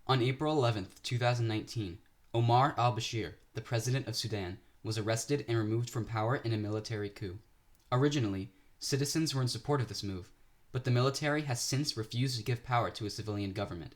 On April 11, 2019, Omar al-Bashir, the president of Sudan, was arrested and removed from power in a military coup. Originally, citizens were in support of this move, but the military has since refused to give power to a civilian government.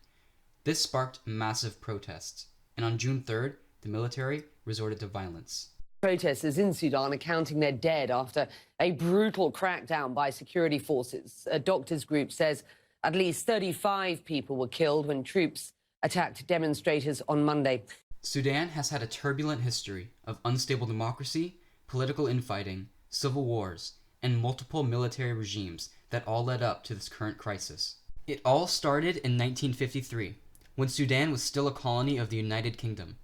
This sparked massive protests, and on June 3rd, the military resorted to violence. Protesters in Sudan are counting their dead after a brutal crackdown by security forces. A doctors' group says at least 35 people were killed when troops attacked demonstrators on Monday. Sudan has had a turbulent history of unstable democracy, political infighting, civil wars, and multiple military regimes that all led up to this current crisis. It all started in 1953, when Sudan was still a colony of the United Kingdom.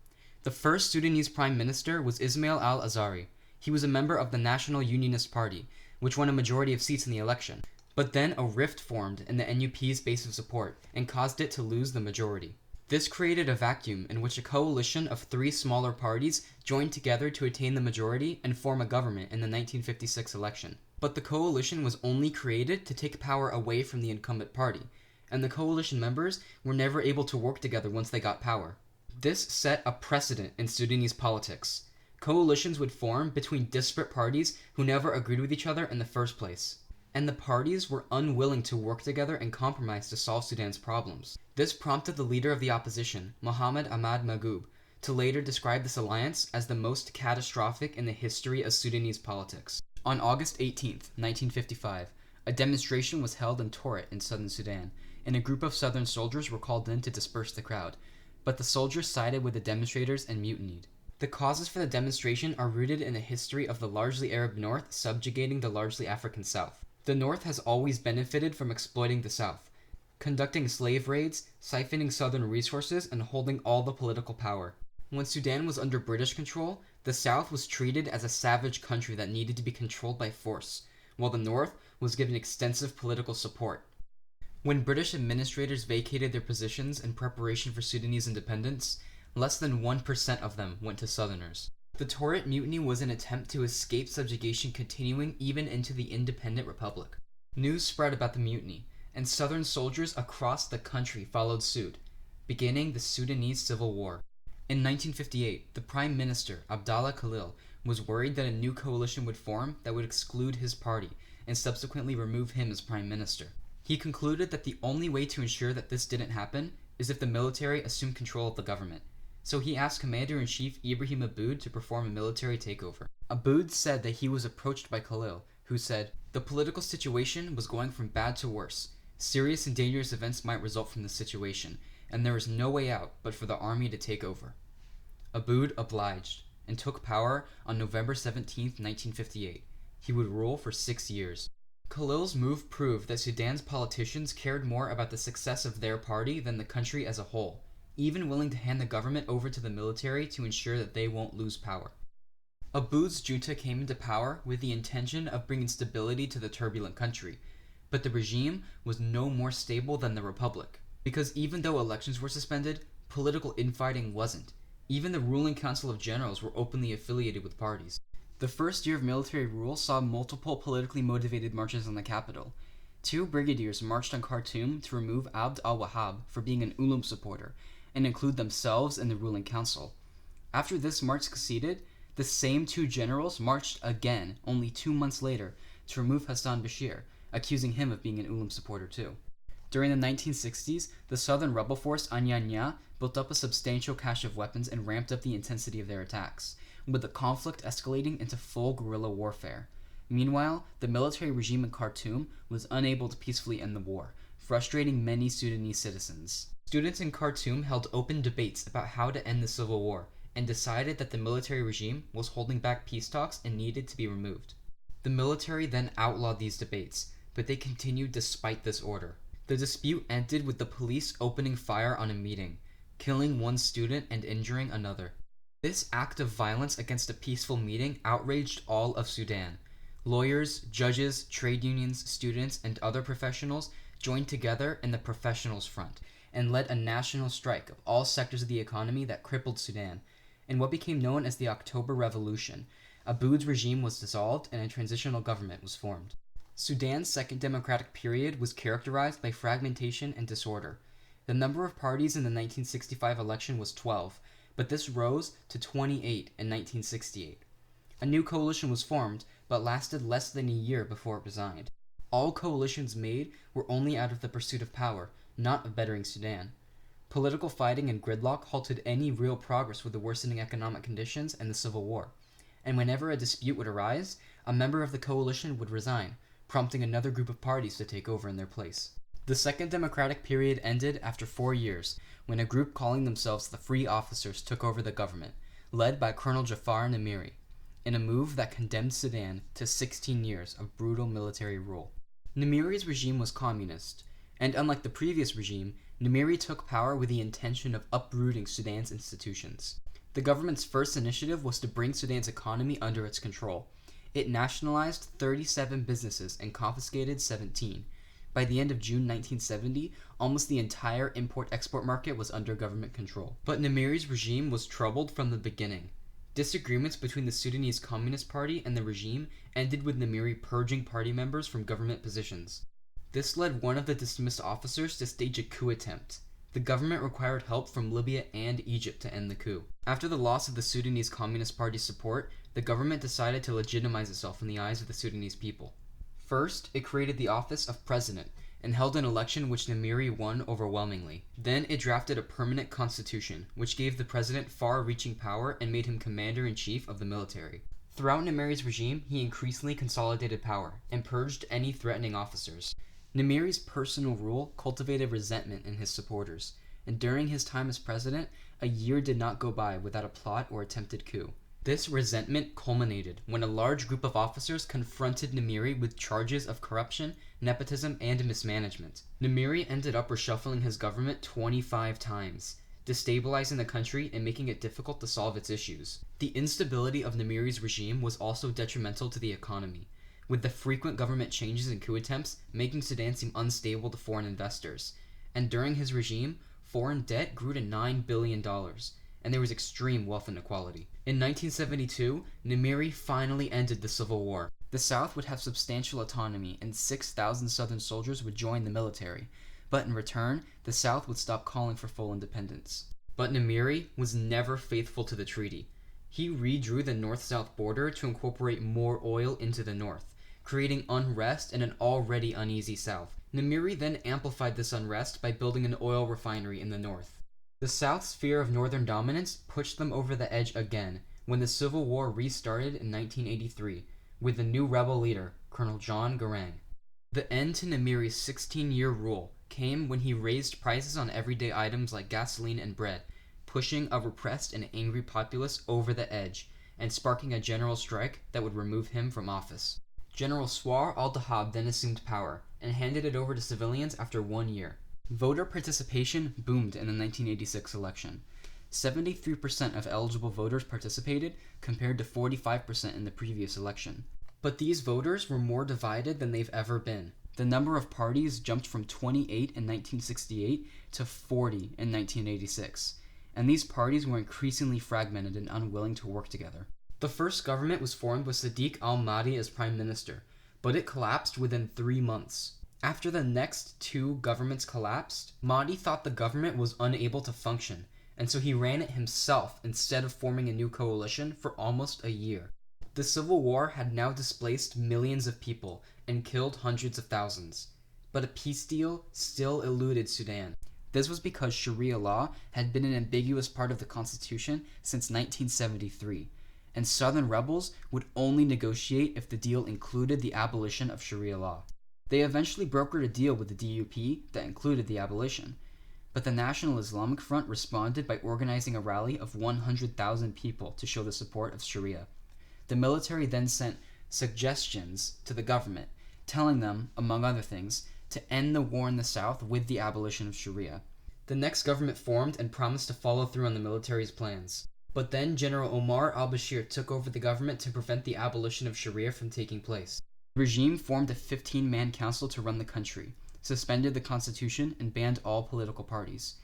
The first Sudanese prime minister was Ismail al-Azari. He was a member of the National Unionist Party, which won a majority of seats in the election. But then a rift formed in the NUP's base of support and caused it to lose the majority. This created a vacuum in which a coalition of three smaller parties joined together to attain the majority and form a government in the 1956 election. But the coalition was only created to take power away from the incumbent party, and the coalition members were never able to work together once they got power. This set a precedent in Sudanese politics. Coalitions would form between disparate parties who never agreed with each other in the first place. And the parties were unwilling to work together and compromise to solve Sudan's problems. This prompted the leader of the opposition, Mohamed Ahmad Magoub, to later describe this alliance as the most catastrophic in the history of Sudanese politics. On August 18, 1955, a demonstration was held in Torit in southern Sudan, and a group of southern soldiers were called in to disperse the crowd. But the soldiers sided with the demonstrators and mutinied. The causes for the demonstration are rooted in the history of the largely Arab North subjugating the largely African South. The North has always benefited from exploiting the South, conducting slave raids, siphoning southern resources, and holding all the political power. When Sudan was under British control, the South was treated as a savage country that needed to be controlled by force, while the North was given extensive political support. When British administrators vacated their positions in preparation for Sudanese independence, less than 1% of them went to Southerners. The Torit Mutiny was an attempt to escape subjugation continuing even into the independent republic. News spread about the mutiny, and Southern soldiers across the country followed suit, beginning the Sudanese Civil War. In 1958, the Prime Minister, Abdallah Khalil, was worried that a new coalition would form that would exclude his party and subsequently remove him as Prime Minister. He concluded that the only way to ensure that this didn't happen is if the military assumed control of the government. So he asked Commander-in-Chief Ibrahim Abboud to perform a military takeover. Abboud said that he was approached by Khalil, who said, "The political situation was going from bad to worse. Serious and dangerous events might result from this situation, and there is no way out but for the army to take over." Abboud obliged, and took power on November 17, 1958. He would rule for 6 years. Khalil's move proved that Sudan's politicians cared more about the success of their party than the country as a whole, even willing to hand the government over to the military to ensure that they won't lose power. Abboud's junta came into power with the intention of bringing stability to the turbulent country, but the regime was no more stable than the republic, because even though elections were suspended, political infighting wasn't. Even the ruling council of generals were openly affiliated with parties. The first year of military rule saw multiple politically motivated marches on the capital. 2 brigadiers marched on Khartoum to remove Abd al-Wahhab for being an Ulum supporter, and include themselves in the ruling council. After this march succeeded, the same 2 generals marched again only 2 months later to remove Hassan Bashir, accusing him of being an Ulum supporter too. During the 1960s, the southern rebel force Anyanya built up a substantial cache of weapons and ramped up the intensity of their attacks, with the conflict escalating into full guerrilla warfare. Meanwhile, the military regime in Khartoum was unable to peacefully end the war, frustrating many Sudanese citizens. Students in Khartoum held open debates about how to end the civil war, and decided that the military regime was holding back peace talks and needed to be removed. The military then outlawed these debates, but they continued despite this order. The dispute ended with the police opening fire on a meeting, killing 1 student and injuring another. This act of violence against a peaceful meeting outraged all of Sudan. Lawyers, judges, trade unions, students, and other professionals joined together in the Professionals Front and led a national strike of all sectors of the economy that crippled Sudan. In what became known as the October Revolution, Abboud's regime was dissolved and a transitional government was formed. Sudan's second democratic period was characterized by fragmentation and disorder. The number of parties in the 1965 election was 12, but this rose to 28 in 1968. A new coalition was formed, but lasted less than a year before it resigned. All coalitions made were only out of the pursuit of power, not of bettering Sudan. Political fighting and gridlock halted any real progress with the worsening economic conditions and the civil war, and whenever a dispute would arise, a member of the coalition would resign, prompting another group of parties to take over in their place. The Second Democratic period ended after 4 years, when a group calling themselves the Free Officers took over the government, led by Colonel Jafar Nimiri, in a move that condemned Sudan to 16 years of brutal military rule. Nimiri's regime was communist, and unlike the previous regime, Nimiri took power with the intention of uprooting Sudan's institutions. The government's first initiative was to bring Sudan's economy under its control. It nationalized 37 businesses and confiscated 17. By the end of June 1970, almost the entire import-export market was under government control. But Nimiri's regime was troubled from the beginning. Disagreements between the Sudanese Communist Party and the regime ended with Nimiri purging party members from government positions. This led one of the dismissed officers to stage a coup attempt. The government required help from Libya and Egypt to end the coup. After the loss of the Sudanese Communist Party's support, the government decided to legitimize itself in the eyes of the Sudanese people. First, it created the office of president and held an election which Nimiri won overwhelmingly. Then it drafted a permanent constitution, which gave the president far-reaching power and made him commander-in-chief of the military. Throughout Nimiri's regime, he increasingly consolidated power and purged any threatening officers. Nimiri's personal rule cultivated resentment in his supporters, and during his time as president, a year did not go by without a plot or attempted coup. This resentment culminated when a large group of officers confronted Nimiri with charges of corruption, nepotism, and mismanagement. Nimiri ended up reshuffling his government 25 times, destabilizing the country and making it difficult to solve its issues. The instability of Nimiri's regime was also detrimental to the economy, with the frequent government changes and coup attempts making Sudan seem unstable to foreign investors. And during his regime, foreign debt grew to $9 billion, and there was extreme wealth inequality. In 1972, Nimiri finally ended the civil war. The South would have substantial autonomy, and 6,000 Southern soldiers would join the military, but in return, the South would stop calling for full independence. But Nimiri was never faithful to the treaty. He redrew the north-south border to incorporate more oil into the north, creating unrest in an already uneasy South. Nimiri then amplified this unrest by building an oil refinery in the north. The South's fear of northern dominance pushed them over the edge again when the Civil War restarted in 1983 with the new rebel leader, Colonel John Garang. The end to Nimiri's 16-year rule came when he raised prices on everyday items like gasoline and bread, pushing a repressed and angry populace over the edge and sparking a general strike that would remove him from office. General Swar al-Dahab then assumed power and handed it over to civilians after 1 year. Voter participation boomed in the 1986 election. 73% of eligible voters participated, compared to 45% in the previous election. But these voters were more divided than they've ever been. The number of parties jumped from 28 in 1968 to 40 in 1986, and these parties were increasingly fragmented and unwilling to work together. The first government was formed with Sadiq al-Mahdi as prime minister, but it collapsed within 3 months. After the next 2 governments collapsed, Mahdi thought the government was unable to function, and so he ran it himself instead of forming a new coalition for almost a year. The civil war had now displaced millions of people and killed hundreds of thousands, but a peace deal still eluded Sudan. This was because Sharia law had been an ambiguous part of the constitution since 1973, and Southern rebels would only negotiate if the deal included the abolition of Sharia law. They eventually brokered a deal with the DUP that included the abolition, but the National Islamic Front responded by organizing a rally of 100,000 people to show the support of Sharia. The military then sent suggestions to the government, telling them, among other things, to end the war in the South with the abolition of Sharia. The next government formed and promised to follow through on the military's plans. But then General Omar al-Bashir took over the government to prevent the abolition of Sharia from taking place. The regime formed a 15-man council to run the country, suspended the constitution, and banned all political parties.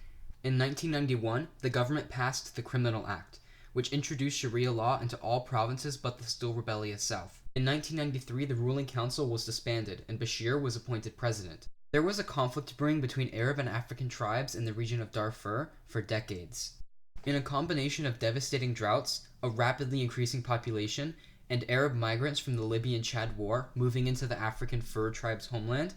In 1991, the government passed the Criminal Act, which introduced Sharia law into all provinces but the still rebellious South. In 1993, the ruling council was disbanded, and Bashir was appointed president. There was a conflict brewing between Arab and African tribes in the region of Darfur for decades. In a combination of devastating droughts, a rapidly increasing population, and Arab migrants from the Libyan-Chad War moving into the African fur tribe's homeland,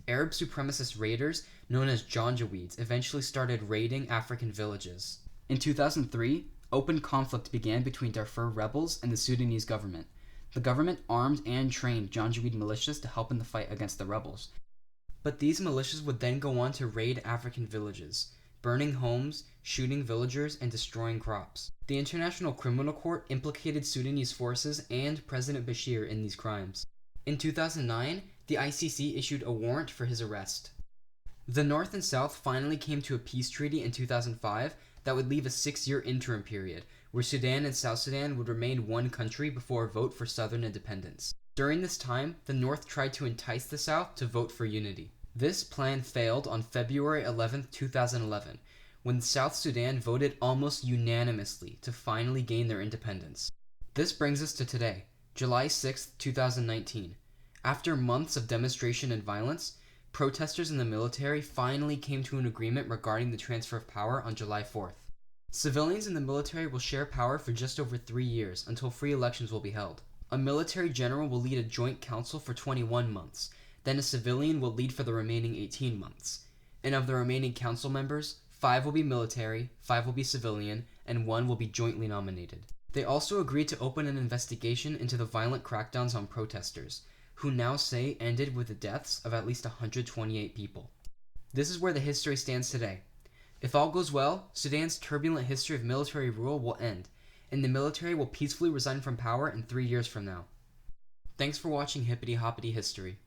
Arab supremacist raiders known as Janjaweeds eventually started raiding African villages. In 2003, open conflict began between Darfur rebels and the Sudanese government. The government armed and trained Janjaweed militias to help in the fight against the rebels. But these militias would then go on to raid African villages, burning homes, shooting villagers, and destroying crops. The International Criminal Court implicated Sudanese forces and President Bashir in these crimes. In 2009, the ICC issued a warrant for his arrest. The North and South finally came to a peace treaty in 2005 that would leave a 6-year interim period, where Sudan and South Sudan would remain one country before a vote for Southern independence. During this time, the North tried to entice the South to vote for unity. This plan failed on February 11, 2011, when South Sudan voted almost unanimously to finally gain their independence. This brings us to today, July 6, 2019. After months of demonstration and violence, protesters and the military finally came to an agreement regarding the transfer of power on July 4th. Civilians and the military will share power for just over 3 years until free elections will be held. A military general will lead a joint council for 21 months, then a civilian will lead for the remaining 18 months. And of the remaining council members, 5 will be military, 5 will be civilian, and 1 will be jointly nominated. They also agreed to open an investigation into the violent crackdowns on protesters, who now say ended with the deaths of at least 128 people. This is where the history stands today. If all goes well, Sudan's turbulent history of military rule will end, and the military will peacefully resign from power in 3 years from now. Thanks for watching Hippity Hoppity History.